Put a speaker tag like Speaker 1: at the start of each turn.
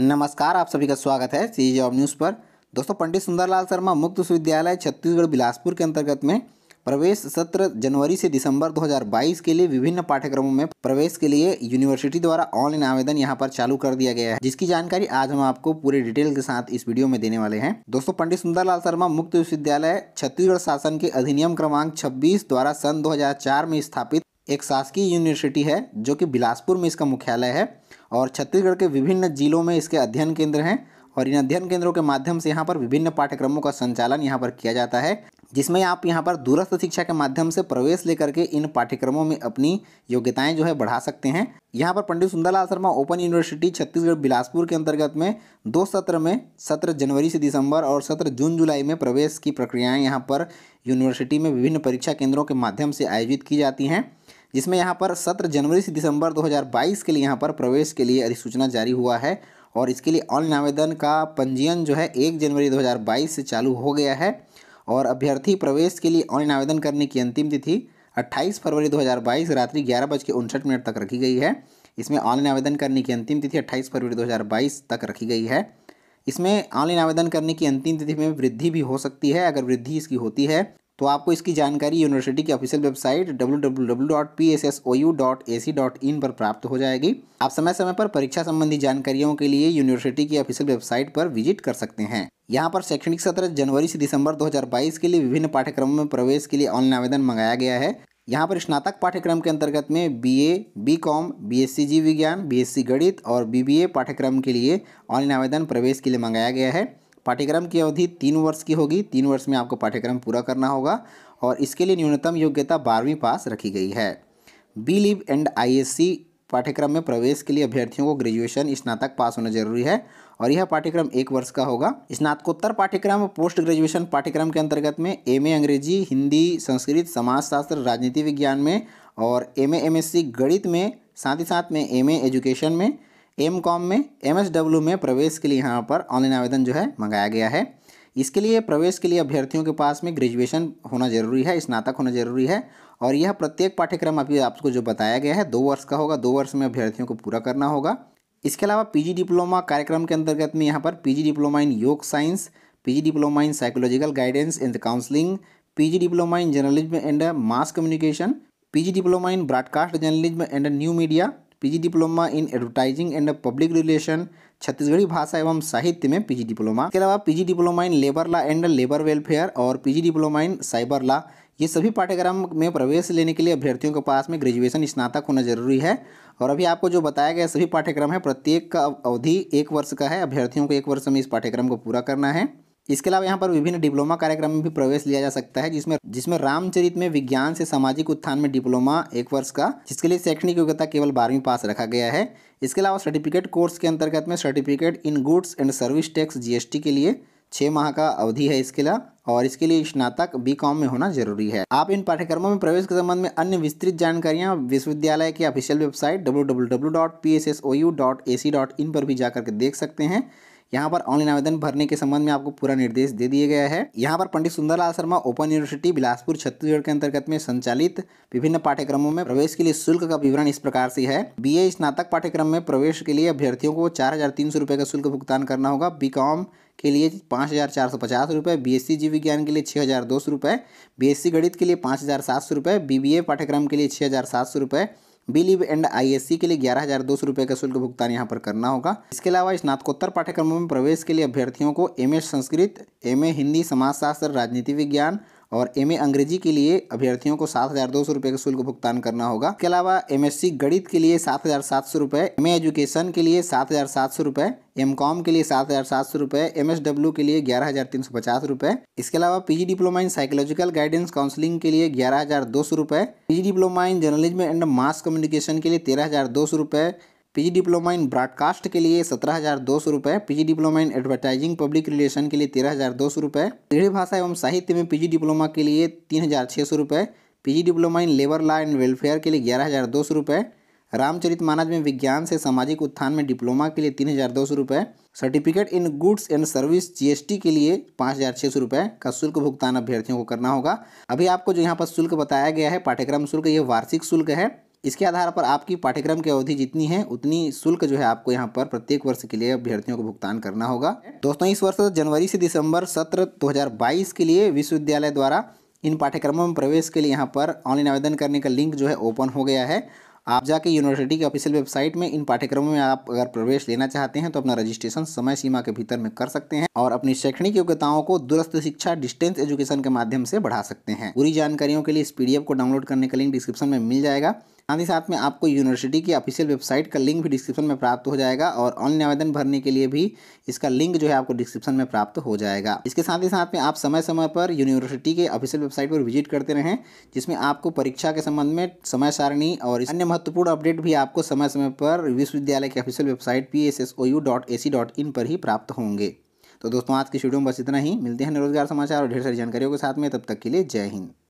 Speaker 1: नमस्कार, आप सभी का स्वागत है सी जॉब न्यूज़ पर। दोस्तों, पंडित सुंदरलाल शर्मा मुक्त विश्वविद्यालय छत्तीसगढ़ बिलासपुर के अंतर्गत में प्रवेश सत्र जनवरी से दिसंबर 2022 के लिए विभिन्न पाठ्यक्रमों में प्रवेश के लिए यूनिवर्सिटी द्वारा ऑनलाइन आवेदन यहां पर चालू कर दिया गया है, जिसकी जानकारी आज हम आपको पूरे डिटेल के साथ इस वीडियो में देने वाले हैं। दोस्तों, पंडित सुंदरलाल शर्मा मुक्त विश्वविद्यालय छत्तीसगढ़ शासन के अधिनियम क्रमांक 26 द्वारा सन 2004 में स्थापित एक शासकीय यूनिवर्सिटी है, जो कि बिलासपुर में इसका मुख्यालय है और छत्तीसगढ़ के विभिन्न जिलों में इसके अध्ययन केंद्र हैं और इन अध्ययन केंद्रों के माध्यम से यहाँ पर विभिन्न पाठ्यक्रमों का संचालन यहाँ पर किया जाता है, जिसमें आप यहाँ पर दूरस्थ शिक्षा के माध्यम से प्रवेश लेकर के इन पाठ्यक्रमों में अपनी योग्यताएं जो है बढ़ा सकते हैं। यहाँ पर पंडित सुंदरलाल शर्मा ओपन यूनिवर्सिटी छत्तीसगढ़ बिलासपुर के अंतर्गत में दो सत्र में सत्र जनवरी से दिसंबर और सत्र जून जुलाई में प्रवेश की प्रक्रियाएँ यहाँ पर यूनिवर्सिटी में विभिन्न परीक्षा केंद्रों के माध्यम से आयोजित की जाती हैं, जिसमें यहाँ पर सत्र जनवरी से दिसंबर 2022 के लिए यहाँ पर प्रवेश के लिए अधिसूचना जारी हुआ है और इसके लिए ऑनलाइन आवेदन का पंजीयन जो है 1 जनवरी 2022 से चालू हो गया है और अभ्यर्थी प्रवेश के लिए ऑनलाइन आवेदन करने की अंतिम तिथि 28 फरवरी 2022 रात्रि 11:59 तक रखी गई है। इसमें ऑनलाइन आवेदन करने की अंतिम तिथि 28 फरवरी 2022 तक रखी गई है। इसमें ऑनलाइन आवेदन करने की अंतिम तिथि में वृद्धि भी हो सकती है। अगर वृद्धि इसकी होती है तो आपको इसकी जानकारी यूनिवर्सिटी की ऑफिशियल वेबसाइट www.pssoU.ac.in पर प्राप्त हो जाएगी। आप समय समय पर परीक्षा संबंधी जानकारियों के लिए यूनिवर्सिटी की ऑफिशियल वेबसाइट पर विजिट कर सकते हैं। यहाँ पर शैक्षणिक सत्र जनवरी से दिसंबर 2022 के लिए विभिन्न पाठ्यक्रमों में प्रवेश के लिए ऑनलाइन आवेदन मंगाया गया है। यहाँ पर स्नातक पाठ्यक्रम के अंतर्गत में BA, BCom, BSc जीव विज्ञान, BSc गणित और BBA पाठ्यक्रम के लिए ऑनलाइन आवेदन प्रवेश के लिए मंगाया गया है। पाठ्यक्रम की अवधि 3 वर्ष की होगी। 3 वर्ष में आपको पाठ्यक्रम पूरा करना होगा और इसके लिए न्यूनतम योग्यता 12वीं पास रखी गई है। BLib एंड ISc पाठ्यक्रम में प्रवेश के लिए अभ्यर्थियों को ग्रेजुएशन स्नातक पास होना जरूरी है और यह पाठ्यक्रम 1 वर्ष का होगा। स्नातकोत्तर पाठ्यक्रम पोस्ट ग्रेजुएशन पाठ्यक्रम के अंतर्गत में MA अंग्रेजी, हिंदी, संस्कृत, समाजशास्त्र, राजनीति विज्ञान में और MA MSc गणित में, साथ ही साथ में MA एजुकेशन में, MCom में, MSW में प्रवेश के लिए यहाँ पर ऑनलाइन आवेदन जो है मंगाया गया है। इसके लिए प्रवेश के लिए अभ्यर्थियों के पास में ग्रेजुएशन होना जरूरी है, स्नातक होना जरूरी है और यह प्रत्येक पाठ्यक्रम अभी आपको जो बताया गया है 2 वर्ष का होगा। 2 वर्ष में अभ्यर्थियों को पूरा करना होगा। इसके अलावा PG डिप्लोमा कार्यक्रम के अंतर्गत में यहाँ पर PG डिप्लोमा इन योग science, PG diploma in psychological guidance and counselling, PG diploma in journalism and mass communication, PG diploma in broadcast journalism and new media, PG diploma in advertising and public relation, Chhattisgarhi भाषा एवं साहित्य में PG diploma. इसके अलावा PG diploma in labour law and labour welfare और PG diploma in cyber law, ये सभी पाठ्यक्रम में प्रवेश लेने के लिए अभ्यर्थियों के पास में ग्रेजुएशन स्नातक होना जरूरी है। और अभी आपको जो बताया गया सभी पाठ्यक्रम है, प्रत्येक का अवधि 1 वर्ष का है। अभ्यर्थियों को 1 वर्ष में इस पाठ्यक्रम को पूरा करना है। इसके अलावा यहाँ पर विभिन्न डिप्लोमा कार्यक्रम में भी प्रवेश लिया जा सकता है, जिसमें रामचरित में विज्ञान से सामाजिक उत्थान में डिप्लोमा 1 वर्ष का, जिसके लिए शैक्षणिक योग्यता केवल 12वीं पास रखा गया है। इसके अलावा सर्टिफिकेट कोर्स के अंतर्गत में certificate in goods and service tax GST के लिए 6 माह का अवधि है इसके लिए और इसके लिए स्नातक BCom में होना जरूरी है। आप इन पाठ्यक्रमों में प्रवेश के संबंध में अन्य विस्तृत जानकारियां विश्वविद्यालय की ऑफिशियल वेबसाइट www.pssoU.ac.in पर भी जाकर के देख सकते हैं। यहाँ पर ऑनलाइन आवेदन भरने के संबंध में आपको पूरा निर्देश दे दिया गया है। यहाँ पर पंडित सुंदरलाल शर्मा ओपन यूनिवर्सिटी बिलासपुर छत्तीसगढ़ के अंतर्गत में संचालित विभिन्न पाठ्यक्रमों में प्रवेश के लिए शुल्क का विवरण इस प्रकार से है। BA स्नातक पाठ्यक्रम में प्रवेश के लिए अभ्यर्थियों को 4,300 रुपये का शुल्क भुगतान करना होगा। BCom के लिए 5,450 रुपये, BSc जीव विज्ञान के लिए 6,200 रुपये, BSc गणित के लिए 5,700 रुपये, BBA पाठ्यक्रम के लिए 6,700 रुपये, BLib एंड ISc के लिए 11,200 रुपये का शुल्क भुगतान यहाँ पर करना होगा। इसके अलावा स्नातकोत्तर पाठ्यक्रमों में प्रवेश के लिए अभ्यर्थियों को MA संस्कृत, MA हिंदी, समाजशास्त्र, राजनीति विज्ञान और MA अंग्रेजी के लिए अभ्यर्थियों को 7,200 रुपये का शुल्क भुगतान करना होगा। इसके अलावा MSc गणित के लिए 7,700 रुपये, MA एजुकेशन के लिए 7,700 रुपये, MCom के लिए 7,700 रुपये, MSW के लिए 11,350 रुपये। इसके अलावा PG diploma in psychological guidance counselling के लिए 11,200 रुपये, PG diploma in journalism and mass communication के लिए 13,200 रुपये, PG डिप्लोमा इन ब्रॉडकास्ट के लिए 17,200 रुपये, PG diploma in advertising public relation के लिए 13,200 रुपये, छत्तीसगढ़ी भाषा एवं साहित्य में PG डिप्लोमा के लिए 3,600 रुपये, PG diploma in labour law and welfare के लिए 11,200 रुपये, रामचरितमानस में विज्ञान से सामाजिक उत्थान में डिप्लोमा के लिए 3,200 रुपये, certificate in goods and service GST के लिए 5,600 रुपये का शुल्क भुगतान अभ्यर्थियों को करना होगा। अभी आपको जो यहाँ पर शुल्क बताया गया है पाठ्यक्रम शुल्क, ये वार्षिक शुल्क है इसके आधार पर आपकी पाठ्यक्रम की अवधि जितनी है उतनी शुल्क जो है आपको यहाँ पर प्रत्येक वर्ष के लिए अभ्यर्थियों को भुगतान करना होगा। दोस्तों, इस वर्ष जनवरी से दिसंबर सत्र 2022 के लिए विश्वविद्यालय द्वारा इन पाठ्यक्रमों में प्रवेश के लिए यहाँ पर ऑनलाइन आवेदन करने का लिंक जो है ओपन हो गया है। आप जाके यूनिवर्सिटी की ऑफिशियल वेबसाइट में इन पाठ्यक्रमों में आप अगर प्रवेश लेना चाहते हैं तो अपना रजिस्ट्रेशन समय सीमा के भीतर में कर सकते हैं और अपनी शैक्षणिक योग्यताओं को दूरस्थ शिक्षा डिस्टेंस एजुकेशन के माध्यम से बढ़ा सकते हैं। पूरी जानकारियों के लिए इस PDF को डाउनलोड करने का लिंक डिस्क्रिप्शन में मिल जाएगा। साथ ही साथ में आपको यूनिवर्सिटी की ऑफिशियल वेबसाइट का लिंक भी डिस्क्रिप्शन में प्राप्त हो जाएगा और ऑनलाइन आवेदन भरने के लिए भी इसका लिंक जो है आपको डिस्क्रिप्शन में प्राप्त हो जाएगा। इसके साथ ही साथ में आप समय समय पर यूनिवर्सिटी के ऑफिशियल वेबसाइट पर विजिट करते रहें, जिसमें आपको परीक्षा के संबंध में समय सारणी और अन्य महत्वपूर्ण अपडेट भी आपको समय समय पर विश्वविद्यालय के ऑफिशियल वेबसाइट pssou.ac.in पर ही प्राप्त होंगे। तो दोस्तों, आज की वीडियो में बस इतना ही। मिलते हैं रोजगार समाचार और ढेर सारी जानकारियों के साथ में। तब तक के लिए जय हिंद।